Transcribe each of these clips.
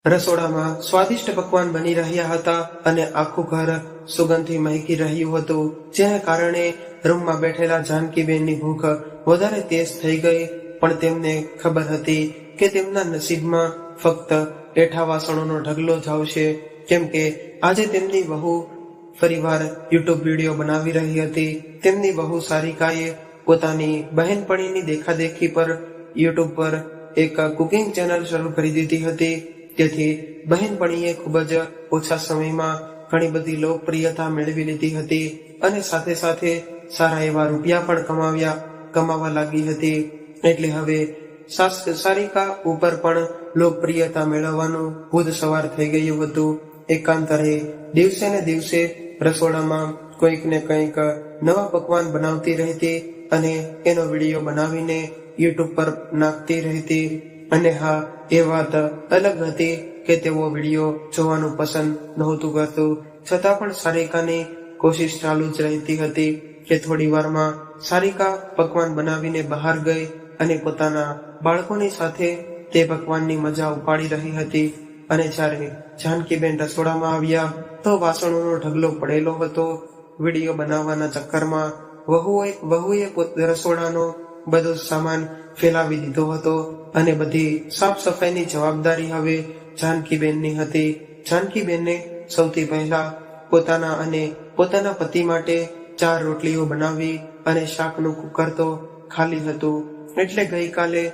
રસોડામાં સ્વાદિષ્ટ પકવાન બની રહ્યા હતા અને આખું ઘર સુગંધથી મહેકી રહ્યું હતું, જેને કારણે રૂમમાં બેઠેલા જાનકીબેનની ભૂખ વધારે તેજ થઈ ગઈ. પણ તેમને ખબર હતી કે તેમના નસીબમાં ફક્ત એઠા વાસણોનો ઢગલો જ આવશે, કેમ કે આજે તેમની વહુ ફરીવાર યુટ્યુબ વિડીયો બનાવી રહી હતી. તેમની વહુ સારિકાએ પોતાની બહેનપણીની દેખાદેખી પર યુટ્યુબ પર એક કુકિંગ ચેનલ શરૂ કરી દીધી હતી. તેથી બહેનપણીએ ખૂબ જ ઓછા સમયમાં ઘણી બધી લોકપ્રિયતા મેળવી લીધી હતી અને સાથે સાથે સારા એવા રૂપિયા પણ કમાવા લાગી હતી. એટલે હવે સારિકા ઉપર પણ લોકપ્રિયતા મેળવવાનું ભૂત સવાર થઈ ગયું હતું. એકાંતરે દિવસે ને દિવસે રસોડામાં કંઈક ને કંઈક નવા પકવાન બનાવતી રહેતી અને એનો વિડીયો બનાવીને યુટ્યુબ પર નાખતી રહેતી. અને હા, એ વાત અલગ હતી કે તેઓ વિડીયો જોવાનું પસંદ નહોતું કરતું, છતાં પણ સારિકાની કોશિશ ચાલુ જ રહેતી હતી કે થોડી વારમાં સારિકા પકવાન બનાવીને બહાર ગઈ અને પોતાના બાળકોની સાથે તે પકવાનની મજા ઉપાડી રહી હતી. અને જ્યારે જાનકીબેન રસોડામાં આવ્યા તો વાસણોનો ઢગલો પડેલો હતો. વિડીયો બનાવવાના ચક્કરમાં વહુએ રસોડાનો બધો સામાન ફેલાવી દીધો હતો અને બધી સાફ સફાઈની જવાબદારી હવે જાનકીબેનની હતી. જાનકીબેનને સૌથી પહેલા પોતાના અને પોતાના પતિ માટે 4 રોટલીઓ બનાવી અને શાકનું કુકર તો ખાલી હતું. એટલે ગઈકાલે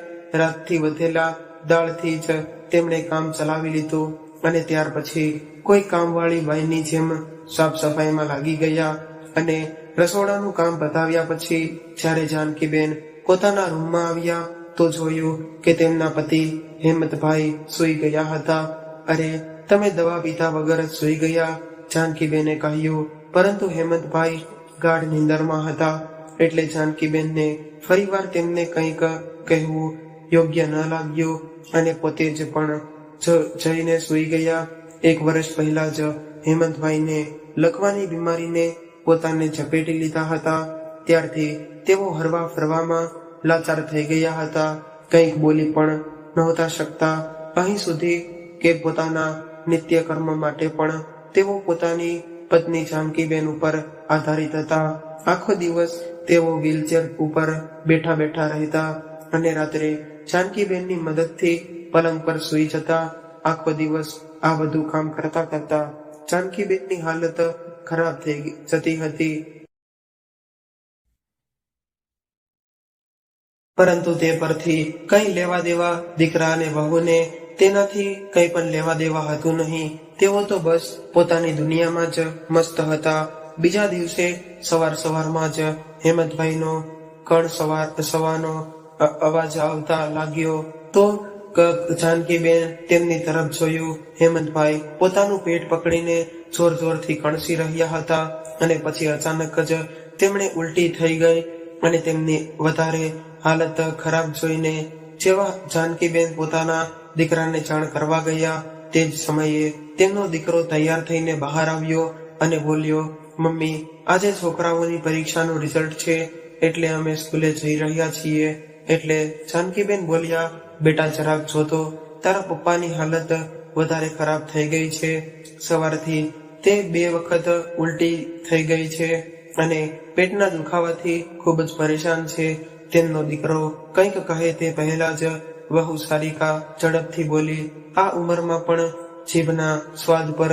રાતથી વધેલા દાળથી જ તેમણે કામ ચલાવી લીધું અને ત્યાર પછી કોઈ કામવાળી બાઈની જેમ સાફ સફાઈમાં લાગી ગયા. અને રસોડાનું કામ પતાવ્યા પછી જ્યારે જાનકીબેન પોતાના રૂમમાં આવ્યા તો જોયું કે તેમના પતિ હેમંતભાઈ સૂઈ ગયા હતા. અરે, તમે દવા પીધા વગર જ સૂઈ ગયા, જાનકીબેને કહ્યું. પરંતુ હેમંતભાઈ ગાઢ નિંદરમાં હતા. એટલે જાનકીબેનને ફરીવાર તેમને કંઈક કહેવું યોગ્ય ન લાગ્યું અને પોતે જ પણ જઈને સૂઈ ગયા. 1 વર્ષ પહેલા જ હેમંતભાઈને લકવાની બીમારીને પોતાને ઝપેટી લીધા હતા. ત્યારથી તેઓ હરવા ફરવામાં લાચાર થઈ ગયા હતા. કંઈક બોલી પણ નહોતા શકતા. અહીં સુધી કે પોતાના નિત્ય કર્મ માટે પણ તેઓ પોતાની પત્ની જાનકીબેન ઉપર આધારિત હતા. આખો દિવસ તેઓ વ્હીલચેર ઉપર બેઠા બેઠા રહેતા અને રાત્રે જાનકીબેનની મદદથી પલંગ પર સૂઈ જતા. આખો દિવસ આ બધું કામ કરતા કરતા જાનકીબેનની હાલત ખરાબ થઈ જતી હતી. પરંતુ તે પરથી કંઈ લેવા દેવા દીકરા અને વહુને તેનાથી કંઈ પણ લેવા દેવા હતું નહીં. તેઓ તો બસ પોતાની દુનિયામાં જ મસ્ત હતા. બીજા દિવસે સવારમાં જ હેમંતભાઈનો સવાનો અવાજ આવતા લાગ્યો તો જાનકીબેન તેમની તરફ જોયું. હેમંતભાઈ પોતાનું પેટ પકડીને જોર જોરથી કણસી રહ્યા હતા અને પછી અચાનક જ તેમણે ઉલટી થઈ ગઈ અને તેમની વધારે હાલત ખરાબ જોઈને જેવા જાનકીબેન પોતાના દીકરાને જાણ કરવા ગયા તે જ સમયે તેમનો દીકરો તૈયાર થઈને બહાર આવ્યો અને બોલ્યો, મમ્મી, આજે છોકરાઓની પરીક્ષાનું રિઝલ્ટ છે એટલે અમે સ્કૂલે જઈ રહ્યા છીએ. એટલે જાનકીબેન બોલ્યા, બેટા જરાક જોતો, તારા પપ્પાની હાલત વધારે ખરાબ થઈ ગઈ છે. સવારથી તે 2 વખત ઉલટી થઈ ગઈ છે અને પેટના દુખાવાથી ખૂબ જ પરેશાન છે. તેમનો દીકરો કંઈક કહે તે પહેલા જ વહુ સારિકા ઝડપથી બોલી, આ ઉંમરમાં પણ જીભના સ્વાદ પર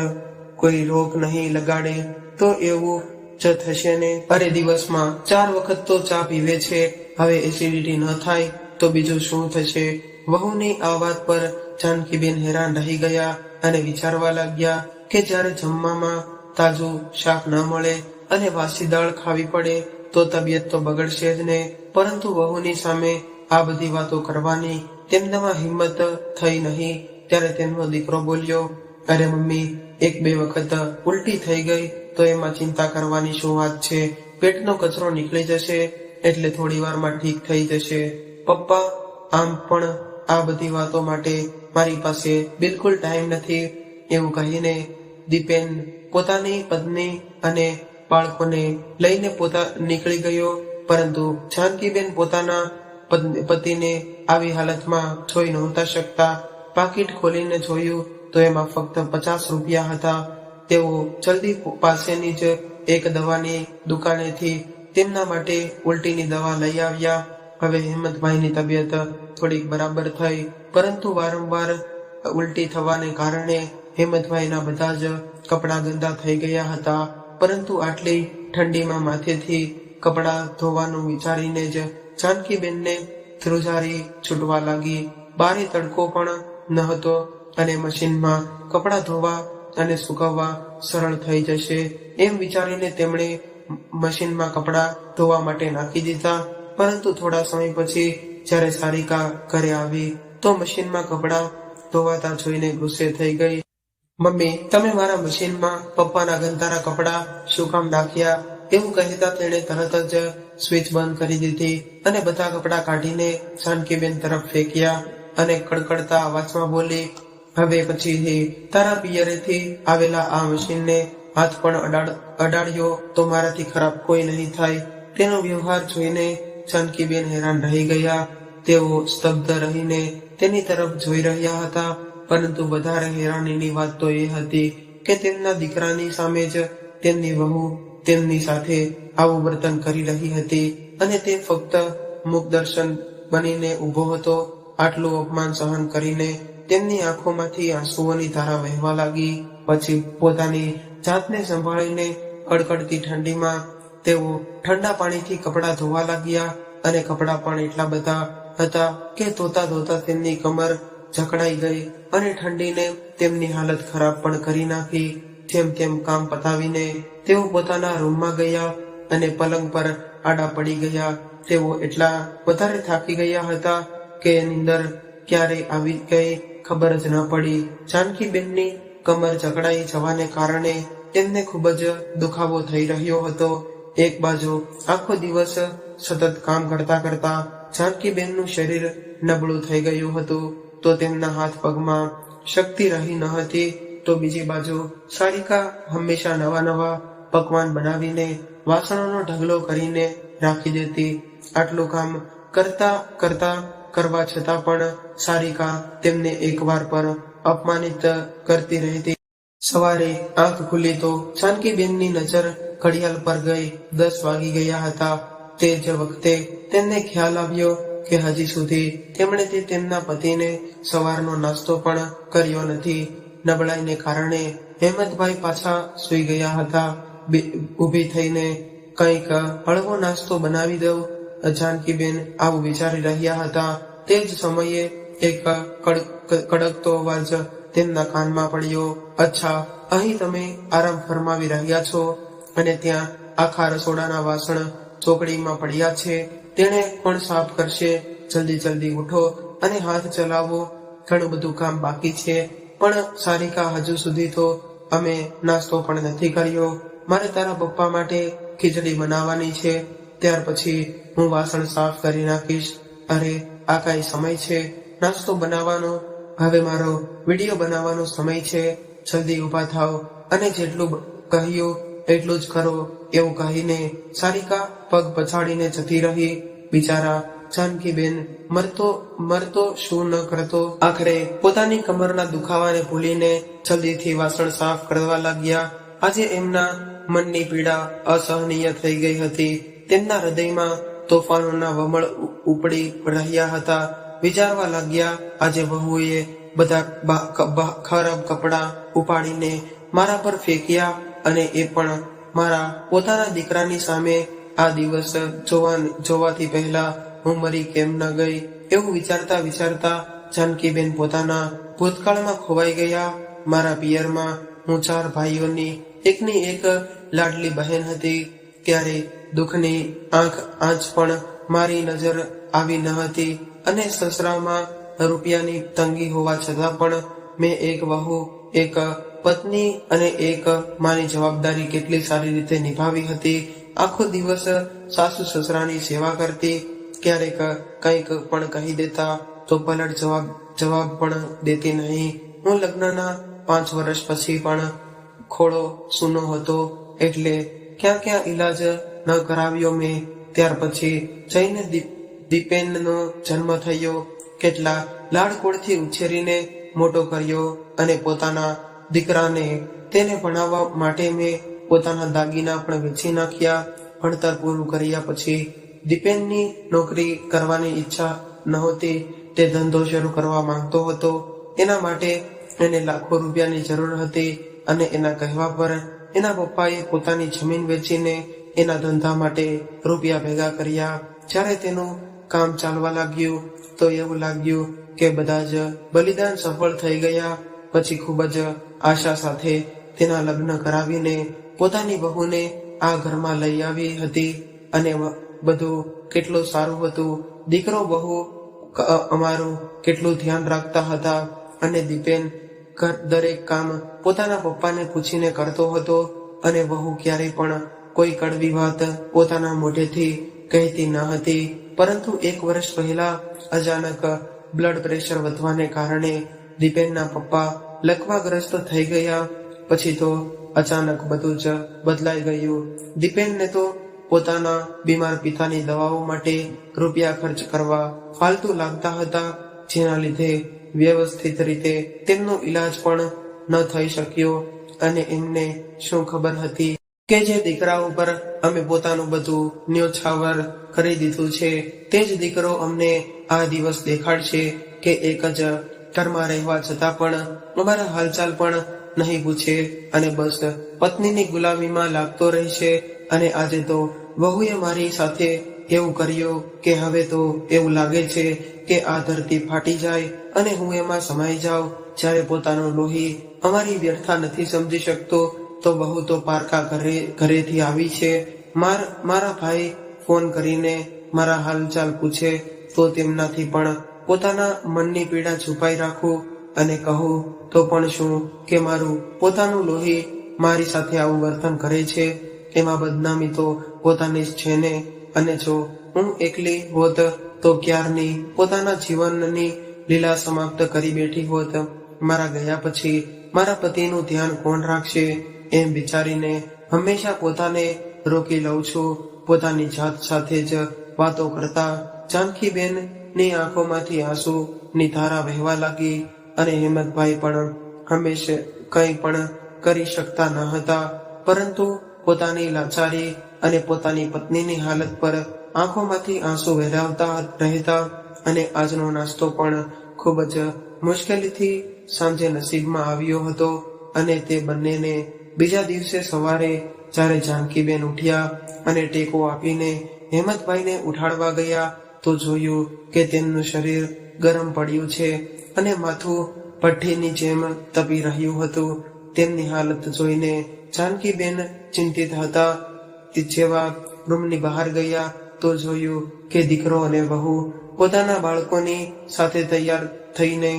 કોઈ રોક નહીં લગાડે તો એવું જ થશે ને. અરે, દિવસમાં 4 વખત તો ચા પીવે છે, હવે એસિડિટી ન થાય તો બીજું શું થશે? વહુની આ વાત પર જાનકીબેન હેરાન રહી ગયા અને વિચારવા લાગ્યા કે જ્યારે જમવામાં તાજું શાક ન મળે અને વાસી દાળ ખાવી પડે તો તબિયત તો બગડશે જ ને. પરંતુ વહુની સામે આ બધી વાતો કરવાની તેમનામાં હિંમત થઈ નહીં. ત્યારે તેમનો દીકરો બોલ્યો, અરે મમ્મી, 1-2 વખત ઉલટી થઈ ગઈ તો એમાં ચિંતા કરવાની શું વાત છે? પેટનો કચરો નીકળી જશે એટલે થોડી વારમાં ઠીક થઈ જશે. પપ્પા, આમ પણ આ બધી વાતો માટે મારી પાસે બિલકુલ ટાઈમ નથી. એવું કહીને દીપેન પોતાની પત્ની અને બાળકોને લઈને નીકળી ગયો. પરંતુ જાનકીબેન પોતાના પતિને આવી હાલતમાં જોઈ નહોતા શકતા. પાકીટ ખોલીને જોયું તો એમાં ફક્ત 50 રૂપિયા હતા. તેઓ જલ્દી પાસેની જ એક દવાની દુકાનેથી તેમના માટે ઉલટીની દવા લઈ આવ્યા. હવે હેમંતભાઈની તબિયત થોડીક બરાબર થઈ, પરંતુ વારંવાર ઉલટી થવાને કારણે હેમંતભાઈના બધા જ કપડાં ગંદા થઈ ગયા હતા. પરંતુ આટલી ઠંડીમાં માથેથી કપડાં ધોવાનું વિચારીને જ જાનકીબેનને ધ્રુજારી છૂટવા લાગી. બારે તડકો પણ ન હતો અને મશીનમાં કપડાં ધોવા અને સુકવવા સરળ થઈ જશે એમ વિચારીને તેમણે મશીનમાં કપડાં ધોવા માટે નાખી દીધા. પરંતુ થોડા સમય પછી જ્યારે સારિકા ઘરે આવી તો મશીનમાં કપડાં ધોવાતા જોઈને ગુસ્સે થઈ ગઈ. મમ્મી, તમે મારા મશીનમાં પપ્પાના ગંધારા કપડાં શું કામ નાખ્યા? એવું કહેતા તેણે તરત જ સ્વિચ બંધ કરી દીધી અને બધા કપડાં કાઢીને જાનકીબેન તરફ ફેંક્યા અને કડકડતા અવાજમાં બોલી, હવે પછીથી તારા પિયરેથી આવેલા આ મશીનને હાથ પણ અડાડ્યો તો મારાથી ખરાબ કોઈ નહીં થાય. તેનો વ્યવહાર જોઈને જાનકીબેન હેરાન રહી ગયા. તેઓ સ્તબ્ધ રહીને તેની તરફ જોઈ રહ્યા હતા. પરંતુ વધારે હેરાનીની વાત તો એ હતી કે તેમના દીકરાની સામે જ તેમની વહુ તેમની સાથે આવું વર્તન કરી રહી હતી અને તે ફક્ત મુખદર્શન બનીને ઊભો હતો. આટલું અપમાન સહન કરીને તેમની આંખોમાંથી આંસુઓની ધારા વહેવા લાગી. પછી પોતાની જાતને સંભાળીને કડકડતી ઠંડીમાં તેઓ ઠંડા પાણીથી કપડાં ધોવા લાગ્યા અને કપડાં પણ એટલા બધા હતા કે ધોતા ધોતા તેમની કમર જકડાઈ ગઈ અને ઠંડીને તેમની હાલત ખરાબ પણ કરી નાખી. જેમ તેમ કામ પતાવીને તેઓ પોતાના રૂમમાં ગયા અને પલંગ પર આડા પડી ગયા. તેઓ એટલા વધારે થાકી ગયા હતા કે નીંદર ક્યારે આવી ગઈ ખબર જ ન પડી. જાનકીબેનની કમર જકડાઈ જવાને કારણે તેમને ખૂબ જ દુખાવો થઈ રહ્યો હતો. એક બાજુ આખો દિવસ સતત કામ કરતા કરતા જાનકીબેનનું શરીર નબળું થઈ ગયું હતું તો તેમના હાથ પગમાં શક્તિ રહી ન હતી. તો બીજી બાજુ સારિકા હંમેશા નવા નવા પકવાન બનાવીને વાસણોનો ઢગલો કરીને રાખી દેતી. આટલું કામ કરવા છતાં પણ સારિકા તેમને એકવાર પર અપમાનિત કરતી રહેતી. સવારે આંખ ખુલી તો જાનકીબેનની નજર ઘડિયાળ પર ગઈ. 10 વાગી ગયા હતા. તે જ વખતે તેમને ખ્યાલ આવ્યો કે હજી સુધી તેમણે તેમના પતિને સવારનો નાસ્તો પણ કર્યો નથી. નબળાઈને કારણે હેમંતભાઈ પાછા સૂઈ ગયા હતા. ઊભી થઈને કંઈક હળવો નાસ્તો બનાવી દઉં, જાનકીબેન આવું વિચારી રહ્યા હતા. તે જ સમયે એક કડકતો અવાજ તેમના કાનમાં પડ્યો. અચ્છા, અહીં તમે આરામ ફરમાવી રહ્યા છો અને ત્યાં આખા રસોડાના વાસણ ચોકડીમાં પડ્યા છે. તેણે કોણ સાફ કરશે? જલ્દી જલ્દી ઉઠો અને હાથ ચલાવો. ઘણું બધું કામ બાકી છે. પણ સારિકા, હજુ સુધી તો અમે નાસ્તો પણ નથી કર્યો. મારે તારા પપ્પા માટે ખીચડી બનાવવાની છે. ત્યાર પછી હું વાસણ સાફ કરી નાખીશ. અરે, આ કઈ સમય છે નાસ્તો બનાવવાનો? હવે મારો વિડીયો બનાવવાનો સમય છે. જલ્દી ઊભા થાવ અને જેટલું કહ્યું એટલું જ કરો. એવું કહીને સારિકા પગ પછાડીને જતી રહી. બિચારા જાનકીબેન મરતો શું ન કરતો. આખરે પોતાની કમરના દુખાવાને ભૂલીને જલ્દીથી વાસણ સાફ કરવા લાગ્યા. આજે એમના મનની પીડા અસહનીય થઈ ગઈ હતી. તેમના હૃદયમાં તોફાનોના વમળ ઉપડી રહ્યા હતા. વિચારવા લાગ્યા, આજે વહુએ બધા ખરાબ કપડાં ઉપાડીને મારા પર ફેંક્યા અને એ પણ મારા પોતાના દીકરાની સામે. આ દિવસ જોવાથી પહેલા હું મરી કેમ ન ગઈ? એવું વિચારતા વિચારતા જાનકીબેન પોતાના ભૂતકાળમાં ખોવાઈ ગયા. મારા પિયરમાં હું 4 ભાઈઓની એકની એક લાડલી બહેન હતી. ત્યારે દુઃખની આંચ પણ મારી નજર આવી ન હતી અને સસરામાં રૂપિયાની તંગી હોવા છતાં પણ મેં એક વહુ, એક પત્ની અને એક માની જવાબદારી કેટલી સારી રીતે નિભાવી હતી. આખો દિવસ સાસુ સસરાની સેવા કરતી. ક્યારેક કંઈક પણ કહી દેતા તો પલટ જવાબ પણ દેતી નહીં. હું લગ્નના 5 વર્ષ પછી પણ ખોળો સૂનો હતો. એટલે ક્યાં ઈલાજ ન કરાવ્યો મેં. ત્યાર પછી જઈને દીપેનનો જન્મ થયો. કેટલા લાડકોડથી ઉછેરીને મોટો કર્યો અને પોતાના દીકરાને તેને ભણાવવા માટે મેં પોતાના દાગીના પણ વેચી નાખ્યા. ભણતર પૂરું કર્યા પછી દીપેનની નોકરી કરવાની ઈચ્છા નહોતી. તે ધંધો શરૂ કરવા માંગતો હતો. એના માટે એને લાખો રૂપિયાની જરૂર હતી અને એના કહેવા પર એના પપ્પાએ પોતાની જમીન વેચીને એના ધંધા માટે રૂપિયા ભેગા કર્યા. જ્યારે તેનું કામ ચાલવા લાગ્યું તો એવું લાગ્યું કે બધા જ બલિદાન સફળ થઈ ગયા. પછી ખૂબ જ આશા સાથે તેના લગ્ન કરાવીને પોતાની વહુને આ ઘરમાં લઈ આવી હતી અને બધું કેટલું સારું હતું. દીકરો બહુ અમારું કેટલું ધ્યાન રાખતા હતા અને દીપેન દરેક કામ પોતાના પપ્પાને પૂછીને કરતો હતો અને વહુ ક્યારેય પણ કોઈ કડવી વાત પોતાના મોઢેથી કહેતી ન હતી. પરંતુ 1 વર્ષ પહેલા અચાનક બ્લડ પ્રેશર વધવાને કારણે દીપેનના પપ્પા લકવાગ્રસ્ત થઈ ગયા. પછી તો અચાનક બધું જ બદલાઈ ગયું. દીપેનને તો પોતાના બીમાર પિતાની દવાઓ માટે રૂપિયા ખર્ચ કરવા ફાલતુ લાગતા હતા, જેના લીધે વ્યવસ્થિત રીતે તેમનો ઈલાજ પણ ન થઈ શક્યો. અને એમને શું ખબર હતી કે જે દીકરા ઉપર અમે પોતાનું બધું ન્યોછાવર કરી દીધું છે તે જ દીકરો અમને આ દિવસ દેખાડશે કે એક જ ઘરમાં રહેવા છતાં પણ અમારા હાલચાલ પણ નહીં પૂછે અને બસ પત્નીની ગુલામીમાં લાગતો રહેશે. અને આજે તો વહુએ મારી સાથે એવું કર્યું કે હવે તો એવું લાગે છે કે આ ધરતી ફાટી જાય અને હું એમાં સમાઈ જાઉં. જ્યારે પોતાનું લોહી અમારી વ્યર્થા નથી સમજી શકતો તો બહુ તો પારકા ઘરેથી આવી છે. મારા ભાઈ ફોન કરીને મારા હાલચાલ પૂછે તો તેમનાથી પણ પોતાના મનની પીડા છુપાઈ રાખું અને કહું તો પણ શું કે મારું પોતાનું લોહી મારી સાથે આવું વર્તન કરે છે. એમાં બદનામી તો પોતાની જ છે ને. અને જો હું એકલી હોત તો ક્યારની પોતાના જીવનની લીલા સમાપ્ત કરી બેઠી હોત. મારા ગયા પછી મારા પતિનું ધ્યાન કોણ રાખશે એમ વિચારીને હંમેશા પોતાને રોકી લઉં છું. પોતાની જાત સાથે જ વાતો કરતા જાનકીબેન ની આંખોમાંથી આંસુની ધારા વહેવા લાગી અને હેમંતભાઈ પણ હંમેશા કંઈ પણ કરી શકતા ન હતા, પરંતુ પોતાની લાચારી અને પોતાની પત્નીની હાલત પર આંખોમાંથી આંસુ વહેરાવતા રહેતા. અને આજનો નાસ્તો પણ ખૂબ જ મુશ્કેલીથી સાંજે નસીબમાં આવ્યો હતો. અને તે બંનેને બીજા દિવસે સવારે જ્યારે જાનકીબેન ઉઠ્યા અને ટેકો આપીને હેમંતભાઈને ઉઠાડવા ગયા તો જોયું કે તેમનું શરીર ગરમ પડ્યું છે અને માથું ભઠ્ઠીની જેમ તપી રહ્યું હતું. તેમની હાલત જોઈને જાનકીબેન ચિંતિત હતા. જેવા રૂમની બહાર ગયા તો જોયું કે દીકરો અને વહુ પોતાના બાળકોની સાથે તૈયાર થઈને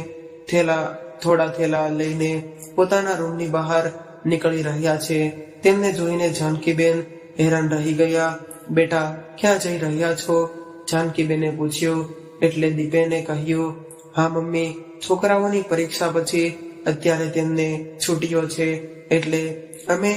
થોડા થેલા લઈને પોતાના રૂમની બહાર નીકળી રહ્યા છે. તેમને જોઈને જાનકીબેન હેરાન રહી ગયા. બેટા, ક્યાં જઈ રહ્યા છો? જાનકીબેને પૂછ્યું. એટલે દીપેને કહ્યું, હા મમ્મી, છોકરાઓની પરીક્ષા પછી અત્યારે તેમને છૂટીઓ છે એટલે અમે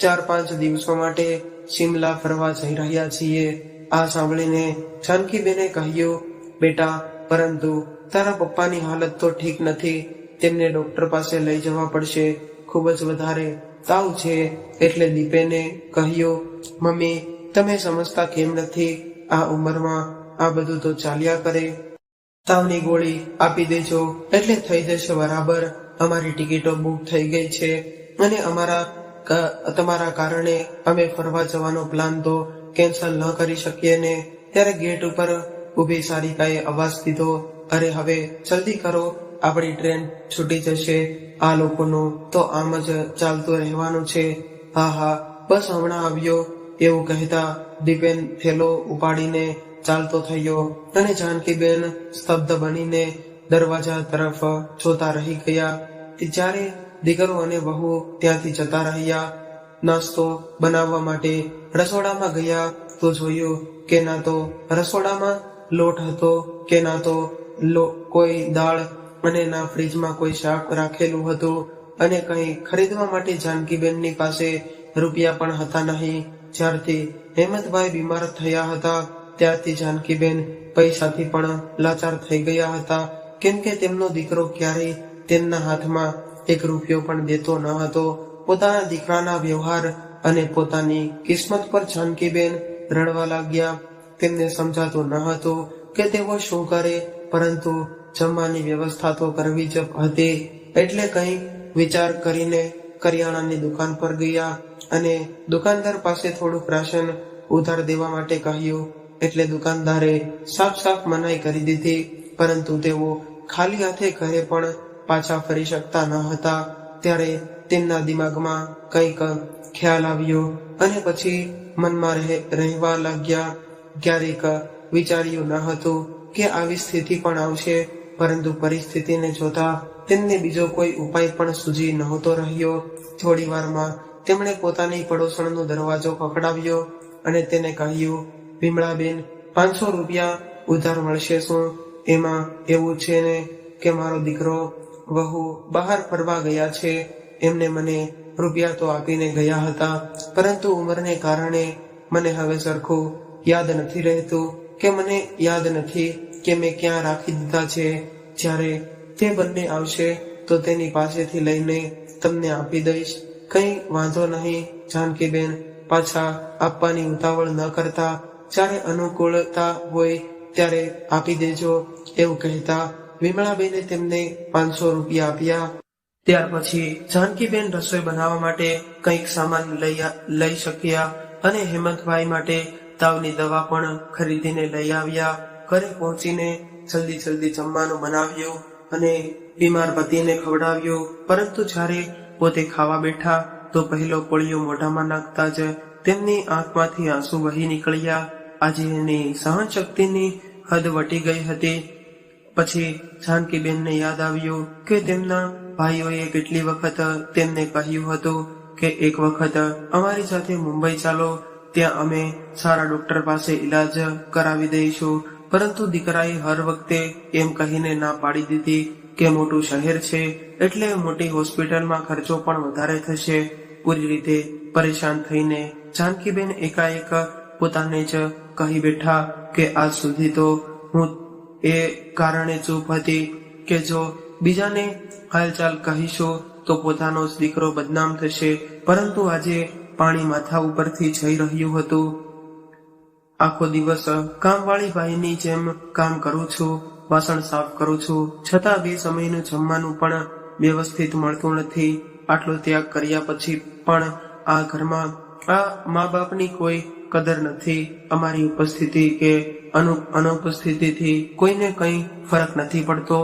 4-5 દિવસો માટે શિમલા ફરવા જઈ રહ્યા છીએ. આ સાંભળીને જાનકીબેને કહ્યું, બેટા, પરંતુ તારા પપ્પાની હાલત તો ઠીક નથી. તેમને ડોક્ટર પાસે લઈ જવા પડશે. ખૂબ જ વધારે તાવ છે. એટલે દીપેને કહ્યું, મમ્મી, તમે સમજતા કેમ નથી? આ ઉંમરમાં આ બધું તો ચાલ્યા કરે. તાવની ગોળી આપી દેજો એટલે થઈ જશે બરાબર. અમારી ટિકિટો બુક થઈ ગઈ છે અને તમારા કારણે અમે ફરવા જવાનો પ્લાન તો કેન્સલ ન કરી શકીએ ને. ત્યારે ગેટ ઉપર ઊભી સારિકાએ અવાજ દીધો, અરે હવે જલ્દી કરો, આપણી ટ્રેન છૂટી જશે. આ લોકોનું તો આમ જ ચાલતું રહેવાનું છે. હા હા, બસ હમણાં આવ્યો. એવું કહેતા દીપેન થેલો ઉપાડીને ચાલતો થયો અને જાનકીબેન સ્તબ્ધ બનીને દરવાજા તરફ જોતા રહી ગયા. જ્યારે દીકરો અને વહુ ત્યાંથી જતા રહ્યા. નાસ્તો બનાવવા માટે રસોડામાં ગયા તો જોયું કે ના તો રસોડામાં લોટ હતો કે ના તો કોઈ દાળ અને ના ફ્રીજમાં કોઈ શાક રાખેલું હતું અને કંઈ ખરીદવા માટે જાનકીબેનની પાસે રૂપિયા પણ હતા નહીં. જ્યારથી હેમંતભાઈ બીમાર થયા હતા ત્યારથી જાનકીબેન પૈસાથી પણ લાચાર થઈ ગયા હતા, કેમ કે તેમનો દીકરો ક્યારેય તેમના હાથમાં એક રૂપિયો પણ દેતો ન હતો. પોતાના દીકરાના વ્યવહાર અને પોતાની કિસ્મત પર જાનકીબેન રડવા લાગ્યા. તેમને સમજાતું ન હતું કે તેઓ શું કરે, પરંતુ જમવાની વ્યવસ્થા તો કરવી જ હતી. એટલે કંઈ વિચાર કરીને કરિયાણાની દુકાન પર ગયા અને દુકાનદાર પાસે થોડુંક રાશન ઉધાર દેવા માટે કહ્યું. એટલે દુકાનદારે સાફ મનાઈ કરી દીધી, પરંતુ તેઓ ખાલી હાથે ઘરે પણ પાછા ફરી શકતા ન હતા. ત્યારે તેમના દિમાગમાં કંઈક ખ્યાલ આવ્યો અને પછી મનમાં રહેવા લાગ્યા. ક્યારેક વિચાર્યું ન હતું કે આવી સ્થિતિ પણ આવશે, પરંતુ પરિસ્થિતિને જોતા તેમને બીજો કોઈ ઉપાય પણ સૂઝી નહોતો રહ્યો. થોડી વારમાં તેમણે પોતાની પડોશણનો દરવાજો ખખડાવ્યો અને તેને કહ્યું, વિમળાબેન, 500 રૂપિયા ઉધાર મળશે શું? એમાં એવું છે ને કે મારો દીકરો વહુ બહાર ફરવા ગયા છે. એમને મને રૂપિયા તો આપીને ગયા હતા, પરંતુ ઉંમરને કારણે મને હવે સરખું યાદ નથી રહેતું કે મને યાદ નથી કે મેં ક્યાં રાખી દીધા છે. જ્યારે તે બંને આવશે તો તેની પાસેથી લઈને તમને આપી દઈશ. કંઈ વાંધો નહીં જાનકીબેન, પાછા આપવાની ઉતાવળ ન કરતા, જ્યારે અનુકૂળતા હોય ત્યારે આપી દેજો. એવું કહેતા વિમળાબેને તેમને 500 રૂપિયા આપ્યા. ત્યાર પછી જાનકીબેન રસોઈ બનાવવા માટે કંઈક સામાન લઈ શક્યા અને હેમંતભાઈ માટે તાવની દવા પણ ખરીદીને લઈ આવ્યા. ઘરે પહોંચીને જલ્દી જમવાનું બનાવ્યું અને બીમાર પતિને ખવડાવ્યું. પરંતુ જ્યારે પોતે ખાવા બેઠા તો પહેલો કોળિયો મોઢામાં નાખતા જ તેમની આંખમાંથી આંસુ વહી નીકળ્યા. આજે એની સહન શક્તિની હદ વટી ગઈ હતી. પછી જાનકીબેનને યાદ આવ્યું કે તેમના ભાઈઓએ કેટલી વખત તેમને કહ્યું હતું કે એક વખત અમારી સાથે મુંબઈ ચાલો, ત્યાં અમે સારા ડોક્ટર પાસે ઈલાજ કરાવી દઈશું. પરંતુ દીકરાએ હર વખતે એમ કહીને ના પાડી દીધી કે મોટું શહેર છે એટલે મોટી હોસ્પિટલમાં ખર્ચો પણ વધારે થશે. પૂરી રીતે પરેશાન થઈને જાનકીબેન એકાએક પોતાને જ કહી બેઠા કે આજ સુધી તો હું એ કારણે ચૂપ હતી કે જો બીજાને હાલચાલ કહીશું તો પોતાનો જ દીકરો બદનામ થશે. પરંતુ આજે પાણી માથા ઉપરથી જઈ રહ્યું હતું. આખો દિવસ કામવાળી બાઈની જેમ કામ કરું છું, વાસણ સાફ કરું છું, છતાં 2 સમયનું જમવાનું પણ વ્યવસ્થિત મળતું નથી. આટલો ત્યાગ કર્યા પછી પણ આ ઘરમાં આ મા બાપની કોઈ કદર નથી. અમારી ઉપસ્થિતિ કે અનુપસ્થિતિથી કોઈને કંઈ ફરક નથી પડતો.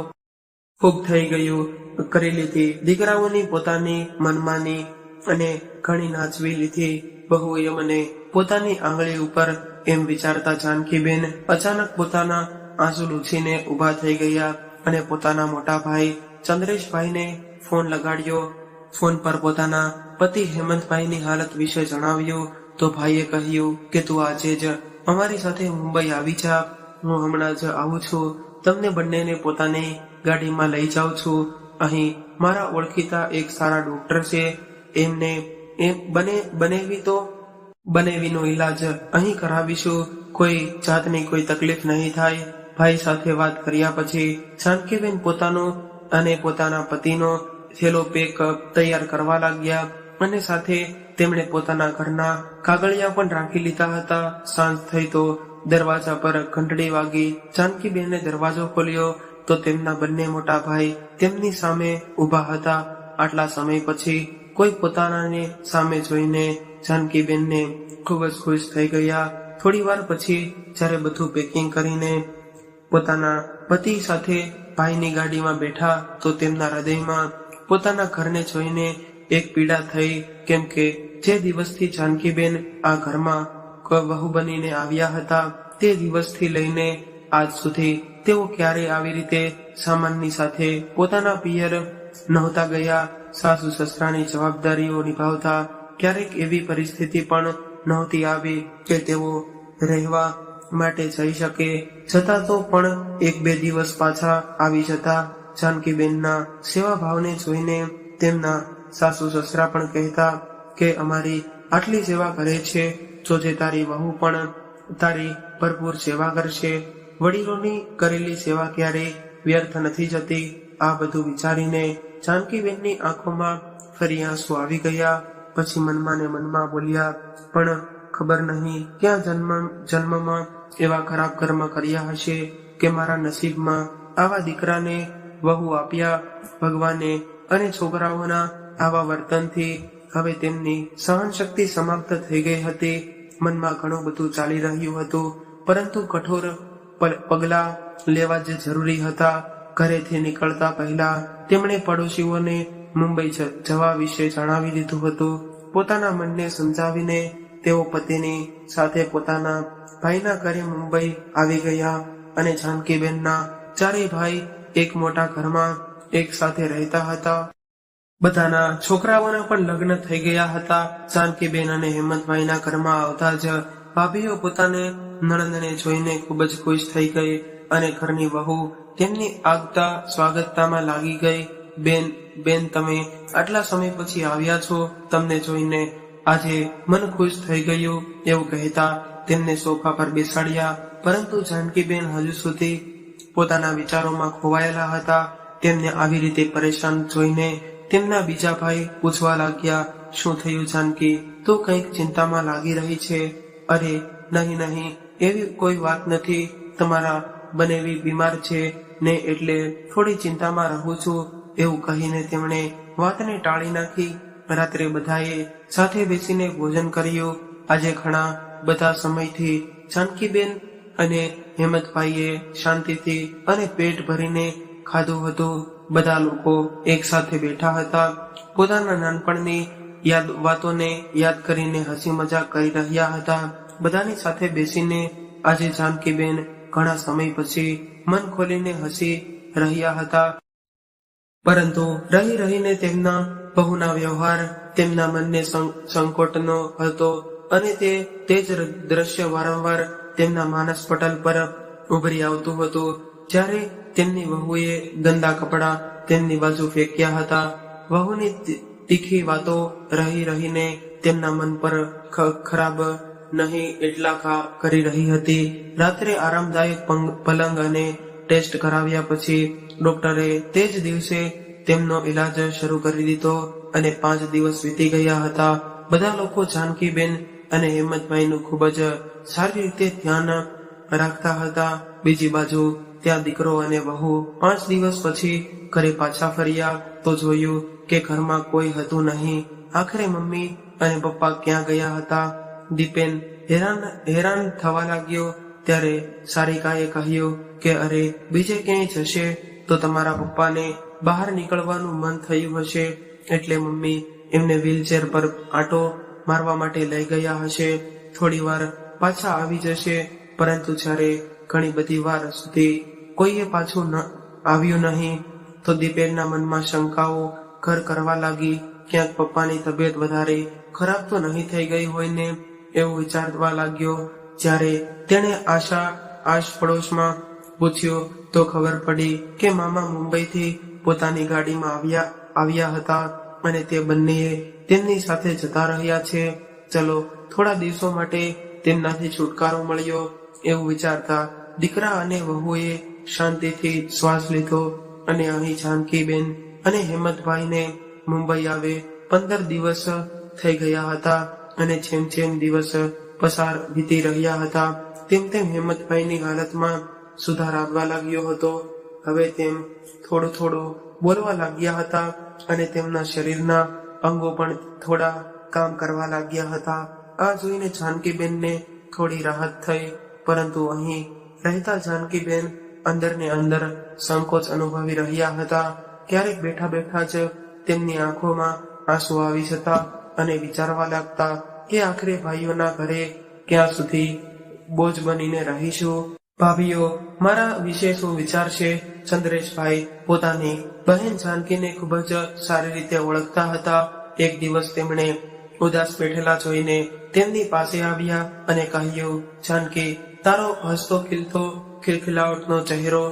ખૂબ થઈ ગયું, કરી લીધી દીકરાઓની પોતાની મનમાની અને ઘણી નાચવી લીધી. બહુએ મને પોતાની આંગળી ઉપર એમ વિચારતા જાનકીબેન અચાનક પોતાના આંસુ લૂછીને ઊભા થઈ ગયા અને પોતાના મોટા ભાઈ ચંદ્રેશભાઈને ફોન લગાડ્યો. ફોન પર પોતાના પતિ હેમંતભાઈની હાલત વિશે જણાવ્યું તો ભાઈએ કહ્યું કે તું આજે જ અમારી સાથે મુંબઈ આવી જા. હું હમણાં જ આવું છું. તમને બંનેને પોતાની ગાડીમાં લઈ જાઉં છું. અહીં મારા ઓળખીતા એક સારા ડોક્ટર છે. એમને બનેવીનો ઈલાજ અહીં કરાવીશું. કોઈ જાતની કોઈ તકલીફ નહીં થાય. ભાઈ સાથે વાત કર્યા પછી જાનકીબેન પોતાનો અને પોતાના પતિનો થેલો પેક તૈયાર કરવા લાગ્યા અને સાથે તેમણે પોતાના ઘરના કાગળિયા પણ રાખી લીધા હતા. સાંજ થઈ તો દરવાજા પર ઘંટડી વાગી. જાનકીબેને દરવાજો ખોલ્યો તો તેમના બંને મોટા ભાઈ તેમની સામે ઊભા હતા. આટલા સમય પછી કોઈ પોતાનાને સામે જોઈને જાનકીબેનને ખૂબ જ ખુશ થઈ ગયા. થોડી વાર પછી જ્યારે બધું પેકિંગ કરીને પોતાના પતિ સાથે ભાઈની ગાડીમાં બેઠા તો તેમના હૃદયમાં પોતાના ઘરને જોઈને એક પીડા થઈ. કેમ કે જે દિવસથી જાનકીબેન આ ઘરમાં વહુ બનીને આવ્યા હતા તે દિવસથી લઈને આજ સુધી તેઓ ક્યારે આવી રીતે સામાનની સાથે પોતાના પિયર નહોતા ગયા. સાસુ સસરાની જવાબદારીઓ નિભાવતા ક્યારેક એવી પરિસ્થિતિ પણ નહોતી આવી કે તેઓ રહેવા માટે જઈ શકે. છતાં તો પણ 1-2 દિવસ પાછા આવી જતા. જાનકીબેનના સેવા ભાવને જોઈને તેમના સાસુ સસરા પણ કહેતા કે અમારી આટલી સેવા કરે છે, જોજે તારી વહુ પણ તારી ભરપૂર સેવા કરશે. વડીલોની કરેલી સેવા ક્યારેય વ્યર્થ નથી જતી. આ બધું વિચારીને જાનકીબેનની આંખોમાં ફરી આંસુ આવી ગયા. પછી મનમાં ને મનમાં બોલ્યા, પણ ખબર નહીં ક્યાં જન્મમાં એવા ખરાબ કર્મ કર્યા હશે કે મારા નસીબમાં આવા દીકરાને વહુ આપ્યા ભગવાને. અને છોકરાઓના આવા વર્તનથી હવે તેમની સહનશક્તિ સમાપ્ત થઈ ગઈ હતી. મનમાં ઘણું બધું ચાલી રહ્યું હતું, પરંતુ કઠોર પગલા લેવા જે જરૂરી હતા. ઘરેથી નીકળતા પહેલા તેમણે પડોશીઓને મુંબઈ જવા વિશે જણાવી દીધું હતું. પોતાના મનને સમજાવીને તેઓ પતિની સાથે પોતાના ભાઈના ઘરે મુંબઈ આવી ગયા. અને જાનકીબેનના ચારેય ભાઈ એક મોટા ઘરમાં એક સાથે રહેતા હતા. બધાના છોકરાઓના પણ લગ્ન થઈ ગયા હતા. જાનકીબેન અને હેમંતભાઈના ઘરમાં આવતા જ ભાભીઓ પોતાને નણંદને જોઈને ખૂબ જ ખુશ થઈ ગઈ અને ઘરની વહુ તેમની આગતા સ્વાગતતામાં લાગી ગઈ. બેન તમે આટલા સમય પછી આવ્યા છો, તમને જોઈને આજે મન ખુશ થઈ ગયું એવું કહેતા તેમને સોફા પર બેસાડ્યા. પરંતુ જાનકીબેન હજુ સુધી પોતાના વિચારોમાં ખોવાયેલા હતા. તેમને આવી રીતે પરેશાન જોઈને તેમના બીજા ભાઈ પૂછવા લાગ્યા, શું થયું જાનકી, તું કંઈક ચિંતામાં લાગી રહી છે? અરે નહીં, એવી કોઈ વાત નથી. તમારા બનેવી બીમાર છે ને એટલે થોડી ચિંતામાં રહું છું એવું કહીને તેમણે વાતને ટાળી નાખી. રાત્રે બધાએ સાથે બેસીને ભોજન કર્યું. આજે ઘણા બધા સમયથી જાનકીબેન અને હેમંતભાઈએ શાંતિથી અને પેટ ભરીને ખાધું હતું. બધા લોકો એક સાથે બેઠા હતા. પોતાના નાનપણની વાતોને યાદ કરીને હસી મજાક કરી રહ્યા હતા. બધાની સાથે બેસીને આજે જાનકીબેન ઘણા સમય પછી મન ખોલીને હસી રહ્યા હતા. પરંતુ રહીને તેમના બહુના વ્યવહાર તેમના મનને સંકોટનો હતો અને તે જ દ્રશ્ય વારંવાર તેમના માનસ પટલ પર ઉભરી આવતું હતું. જ્યારે તેમની વહુએ ગંદા કપડા તેમની બાજુ ફેંક્યા હતા. વહુની તીખી વાતો રહીને તેમના મન પર ખરાબ નહીં એટલા ઘા કરી રહી હતી. રાત્રે આરામદાયક પલંગ અને ટેસ્ટ કરાવ્યા પછી ડોક્ટરે તે જ દિવસે તેમનો ઈલાજ શરૂ કરી દીધો અને 5 દિવસ વીતી ગયા હતા. બધા લોકો જાનકીબેન અને હેમંતભાઈનું ખૂબ જ સારી રીતે ધ્યાન રાખતા હતા. બીજી બાજુ ત્યાં દીકરો અને વહુ 5 દિવસ પછી ઘરે પાછા ફર્યા તો જોયું કે ઘરમાં કોઈ હતું નહીં. આખરે મમ્મી અને પપ્પા ક્યાં ગયા હતા? દીપેન હેરાન થવા લાગ્યો. ત્યારે સારિકાએ કહ્યું કે અરે બીજે ક્યાંય જશે તો તમારા પપ્પાને બહાર નીકળવાનું મન થયું હશે એટલે મમ્મી એમને વ્હીલચેર પર આંટો મારવા માટે લઈ ગયા હશે. થોડી વાર પાછા આવી જશે. પરંતુ જ્યારે ઘણી બધી વાર સુધી કોઈએ પાછું આવ્યું નહીં તો દીપેનના મનમાં શંકાઓ ઘર કરવા લાગી. ક્યાંક પપ્પાની તબિયત વધારે ખરાબ તો નહીં થઈ ગઈ હોય ને એવું વિચારવા લાગ્યો. જ્યારે તેણે આશ પડોશમાં પૂછ્યું તો ખબર પડી કે મામા મુંબઈથી પોતાની ગાડીમાં આવ્યા હતા અને તે બંનેએ તેમની સાથે જતા રહ્યા છે. ચલો થોડા દિવસો માટે તેમનાથી છુટકારો મળ્યો એવું વિચારતા દીકરા અને વહુએ શાંતિથી શ્વાસ લીધો. અને અહીં જાનકીબેન અને હેમંતભાઈને મુંબઈ આવે 15 દિવસ થઈ ગયા હતા અને જેમ દિવસ પસાર વીતી રહ્યા હતા તેમ હેમંતભાઈની હાલતમાં સુધાર આવવા લાગ્યો હતો. હવે તેમ થોડું બોલવા લાગ્યા હતા અને તેમના શરીરના અંગો પણ થોડા કામ કરવા લાગ્યા હતા. આ જોઈને જાનકીબેનને થોડી રાહત થઈ. પરંતુ અહીં રહેતા જાનકીબેન અંદરને અંદર સંકોચ અનુભવી રહ્યા હતા. ક્યારેક બેઠા જ તેમની આંખોમાં આંસુ આવી જતા અને વિચારવા લાગતા કે આખરે ભાઈઓના ઘરે ક્યાં સુધી બોજ બનીને રહીશું. ભાભીઓ મારા વિશે શું વિચારશે? ચંદ્રેશભાઈ પોતાની બહેન જાનકીને ખૂબ જ સારી રીતે ઓળખતા હતા. એક દિવસ તેમણે ઉદાસ બેઠેલા જોઈને તેમની પાસે આવ્યા અને કહ્યું, જાનકી, તારો હસતો ખિલખિલાવટનો ચહેરો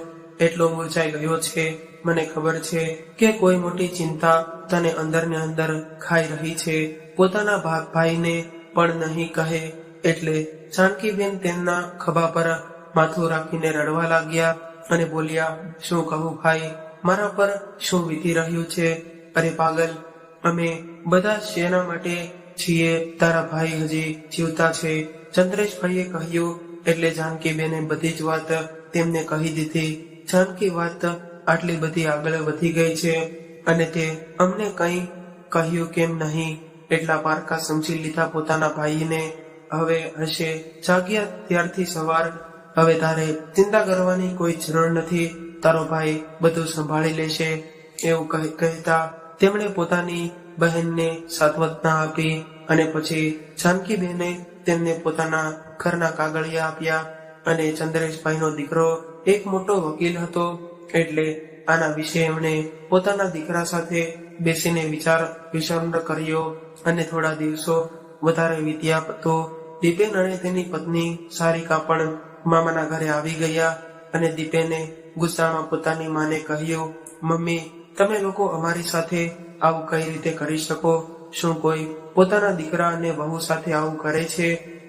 એટલો મૂરઝાઈ ગયો છે. મને ખબર છે કે કોઈ મોટી ચિંતા તને અંદરને અંદર ખાઈ રહી છે. પોતાના ભાઈને પણ નહીં કહે. એટલે જાનકીબેન તેમના ખભા પર માથું રાખીને રડવા લાગ્યા અને બોલ્યા, શું કહું ભાઈ, મારા પર શું વીતી રહ્યું છે? અરે પાગલ, અમે બધા શેના માટે છીએ? તારા ભાઈ હજી જીવતા છે. ચંદ્રેશભાઈએ કહ્યું. એટલે જાનકીબેને બધી જ વાત તેમને કહી દીધી. જાનકી વાત આટલી બધી આગળ વધી ગઈ છે અને તે અમને કંઈ કહ્યું કેમ નહીં? એટલા પારકા સમજી લીધા પોતાના ભાઈને. હવે હશે જાગ્યા ત્યારથી સવાર. હવે તારે ચિંતા કરવાની કોઈ જરૂર નથી. તારો ભાઈ બધું સંભાળી લેશે. એવું કહેતા તેમણે પોતાની બહેનને સાત્વતના આપી અને પછી જાનકીબેને તેમને પોતાના ઘરના કાગળિયા આપ્યા. અને ચંદ્રેશભાઈનો દીકરો એક મોટો વકીલ હતો એટલે આના વિશે એમણે પોતાના દીકરા સાથે બેસીને વિચાર કર્યો. અને થોડા દિવસો વધારે વીત્યા તો દીપેન અને તેની પત્ની સારિકા પણ મામાના ઘરે આવી ગયા. અને દીપેને ગુસ્સામાં પોતાની માને કહ્યું, મમ્મી, તમે લોકો અમારી સાથે આવું કઈ રીતે કરી શકો? શું કોઈ પોતાના દીકરા અને વહુ સાથે આવું કરે છે?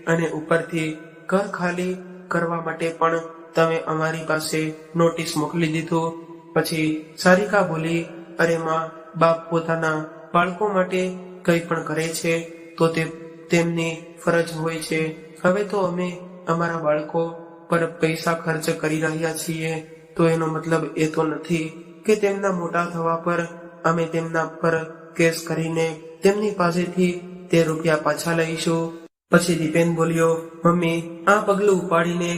અને ઉપરથી ઘર ખાલી કરવા માટે પણ તમે અમારી પાસે નોટિસ મોકલી દીધું. પછી સારિકા બોલી, અરે માં, બાપ પોતાના બાળકો માટે કંઈ પણ કરે છે તો તે તેમની ફરજ હોય છે. હવે તો અમે અમારા બાળકો પર પૈસા ખર્ચ કરી રહ્યા છીએ તો એનો મતલબ એ તો નથી કે તેમના મોટા થવા પર અમે તેમના પર કેસ કરીને તેમની પાસેથી તે રૂપિયા પાછા લઈશું. પછી દીપેન બોલ્યો, મમ્મી, આ પગલું ઉપાડીને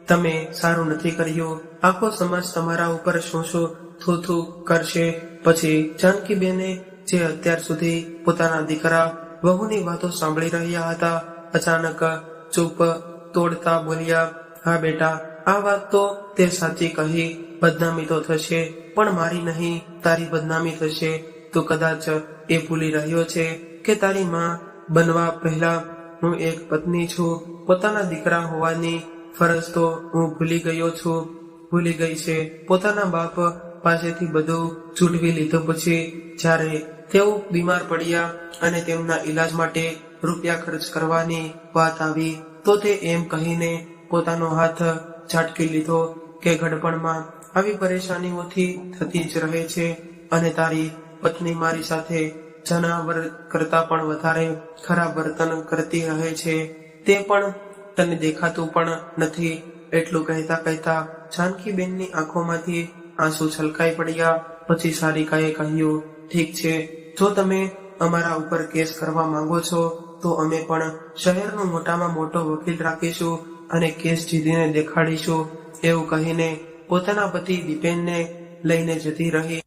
તમે સારું નથી કર્યું. આખો સમાજ તમારા ઉપર શું થૂ કરશે. પછી જાનકીબેને જે અત્યાર સુધી પોતાના દીકરા વહુની વાતો સાંભળી રહ્યા હતા અચાનક ચૂપ તોડતા બોલ્યા, હા બેટા, આ વાત તો તે સાચી કહી. બદનામી તો થશે પણ મારી નહીં, તારી બદનામી થશે. તું કદાચ એ ભૂલી રહ્યો છે કે તારી માં બનવા પહેલા હું એક પત્ની છું. પોતાના દીકરા હોવાની ફરજ તો હું ભૂલી ગઈ છે. પોતાના બાપ પાસેથી બધું છૂટવી લીધું પછી જ્યારે તેઓ બીમાર પડ્યા અને તેમના ઈલાજ માટે રૂપિયા ખર્ચ કરવાની વાત આવી તો તે એમ કહીને પોતાનો હાથ ઝાટકી લીધો કે ઘડપણમાં આવી પરેશાનીઓથી થતી જ રહે છે અને તારી પત્ની મારી સાથે જનાવર કરતા પણ વધારે ખરાબ વર્તન કરતી રહે છે. તે પણ તને દેખાતું પણ નથી. એટલું કહેતા જાનકીબેનની આંખોમાંથી આંસુ છલકાઈ પડ્યા. પછી સારિકાએ કહ્યું, ઠીક છે, જો તમે અમારા ઉપર કેસ કરવા માંગો છો તો અમે પણ શહેરનો મોટામાં મોટો વકીલ રાખીશું અને કેસ જીતીને દેખાડીશું. એવું કહીને પોતાના પતિ દીપેનને લઈને જતી રહી.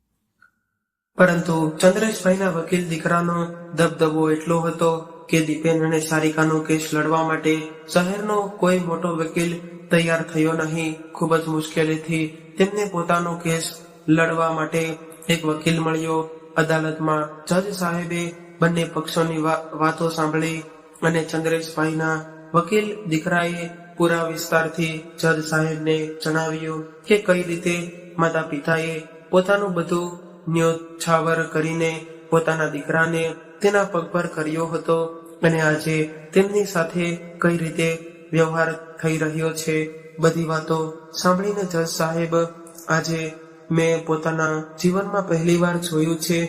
પરંતુ ચંદ્રેશભાઈના વકીલ દીકરાનો દબદબો એટલો હતો કે દીપેન અને સારિકાનો કેસ લડવા માટે શહેરનો કોઈ મોટો વકીલ તૈયાર થયો નહીં. ખૂબ જ મુશ્કેલીથી તેમને પોતાનો કેસ લડવા માટે એક વકીલ મળ્યો. અદાલતમાં જજ સાહેબે બંને પક્ષોની વાતો સાંભળી અને ચંદ્રેશભાઈના વકીલ દીકરાએ પૂરા વિસ્તારથી જજ સાહેબને જણાવ્યું કે કઈ રીતે માતા પિતાએ પોતાનું બધું ન્યોછાવર કરીને પોતાના દીકરાને તેના પગ પર કર્યો હતો અને આજે તેમની સાથે કઈ રીતે વ્યવહાર થઈ રહ્યો છે. બધી વાતો સાંભળીને જજ સાહેબ, આજે મેં પોતાના જીવનમાં પહેલીવાર જોયું છે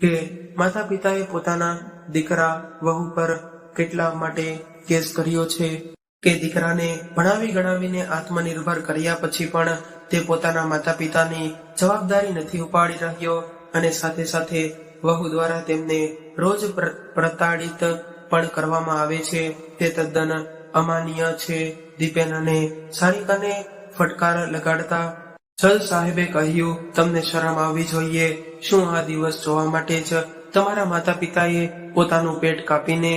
કે માતા પિતાએ પોતાના દીકરા વહુ પર કેટલા માટે કેસ કર્યો છે કે દીકરાને ભણાવી ગણાવીને આત્મનિર્ભર કર્યા પછી પણ તે પોતાના માતા પિતાની જવાબદારી નથી ઉપાડી રહ્યો અને સાથે સાથે વહુ દ્વારા તેમને રોજ પ્રતાડિત પણ કરવામાં આવે છે. તે તદ્દન અમાનીય છે. દીપેન અને સારિકાને ફટકાર લગાડતા જજ સાહેબે કહ્યું, તમને શરમ આવવી જોઈએ. શું આ દિવસ જોવા માટે જ તમારા માતા પિતાએ પોતાનું પેટ કાપીને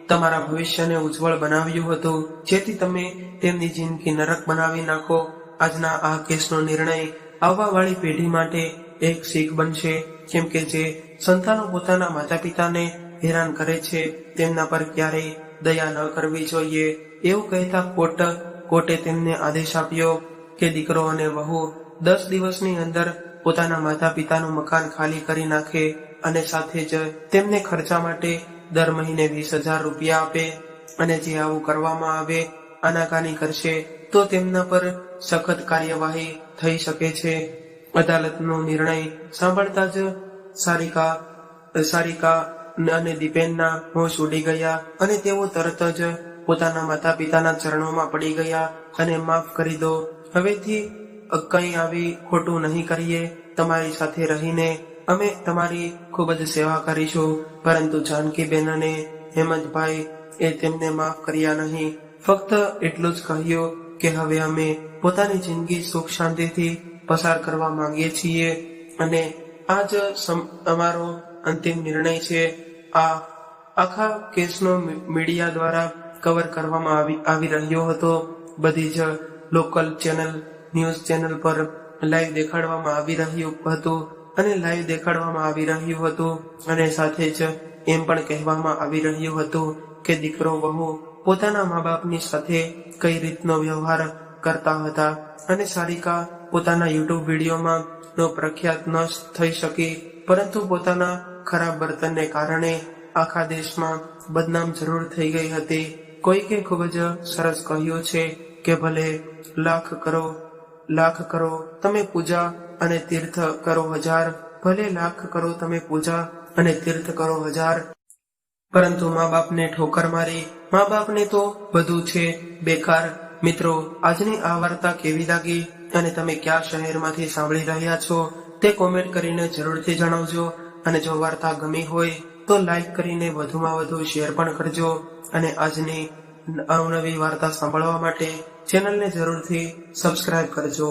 તમારા ભવિષ્યને ઉજ્જવળ બનાવ્યું હતું જેથી તમે તેમની જિંદગી નરક બનાવી નાખો? આજના આ કેસનો નિર્ણય આવવા વાળી પેઢી માટે એક શીખ બનશે. કેમ કે જે સંતાનો પોતાના માતા પિતાને હેરાન કરે છે તેમના પર ક્યારેય દયા ન કરવી જોઈએ. એવું કહેતા કોર્ટે તેમને આદેશ આપ્યો કે દીકરો અને વહુ 10 દિવસની અંદર પોતાના માતા પિતાનું મકાન ખાલી કરી નાખે અને સાથે જ તેમને ખર્ચા માટે દર મહિને 20,000 રૂપિયા આપે અને જે આવું કરવામાં આવે, આનાકાની કરશે તો તેમના પર સખત કાર્યવાહી થઈ શકે છે. અદાલતનો નિર્ણય સાંભળતા જ સારિકા અને દીપેનના હોશ ઉડી ગયા અને તેઓ તરત જ પોતાના માતા પિતાના ચરણોમાં પડી ગયા અને માફ કરી દો, હવેથી કંઈ આવી ખોટું નહીં કરીએ, તમારી સાથે રહીને અમે તમારી ખૂબ જ સેવા કરીશું. પરંતુ જાનકીબેન અને હેમંતભાઈ એ તેમને માફ કર્યા નહીં. ફક્ત એટલું જ કહ્યું કે હવે અમે પોતાની જિંદગી સુખ શાંતિથી પસાર કરવા માંગીએ છીએ અને આ જ અમારો અંતિમ નિર્ણય છે. આ આખા કેસનો મીડિયા દ્વારા કવર કરવામાં આવી રહ્યો હતો. બધી જ લોકલ ન્યૂઝ ચેનલ પર લાઈવ દેખાડવામાં આવી રહ્યું હતું અને સાથે જ એમ પણ કહેવામાં આવી રહ્યું હતું કે દીકરો વહુ પોતાના મા બાપની સાથે કઈ રીતનો વ્યવહાર કરતા હતા અને સારિકા પોતાના યુટ્યુબ વિડીયોમાં પ્રખ્યાત ન થઈ શકી, પરંતુ પોતાના ખરાબ વર્તનને કારણે આખા દેશમાં બદનામ જરૂર થઈ ગઈ હતી. કોઈકે ખૂબ જ સરસ કહ્યું છે કે ભલે લાખ કરો તમે પૂજા અને તીર્થ કરો 1000, ભલે લાખ કરો તમે પૂજા અને તીર્થ કરો 1000, પરંતુ મા બાપને ઠોકર મારી, મા બાપને તો બધું છે બેકાર. મિત્રો, આજની આ વાર્તા કેવી લાગી અને તમે કયા શહેરમાંથી સાંભળી રહ્યા છો તે કોમેન્ટ કરીને જરૂરથી જણાવજો. અને જો વાર્તા ગમી હોય તો લાઈક કરીને વધુમાં વધુ શેર પણ કરજો અને આજની અવનવી વાર્તા સાંભળવા માટે ચેનલને જરૂરથી સબસ્ક્રાઇબ કરજો.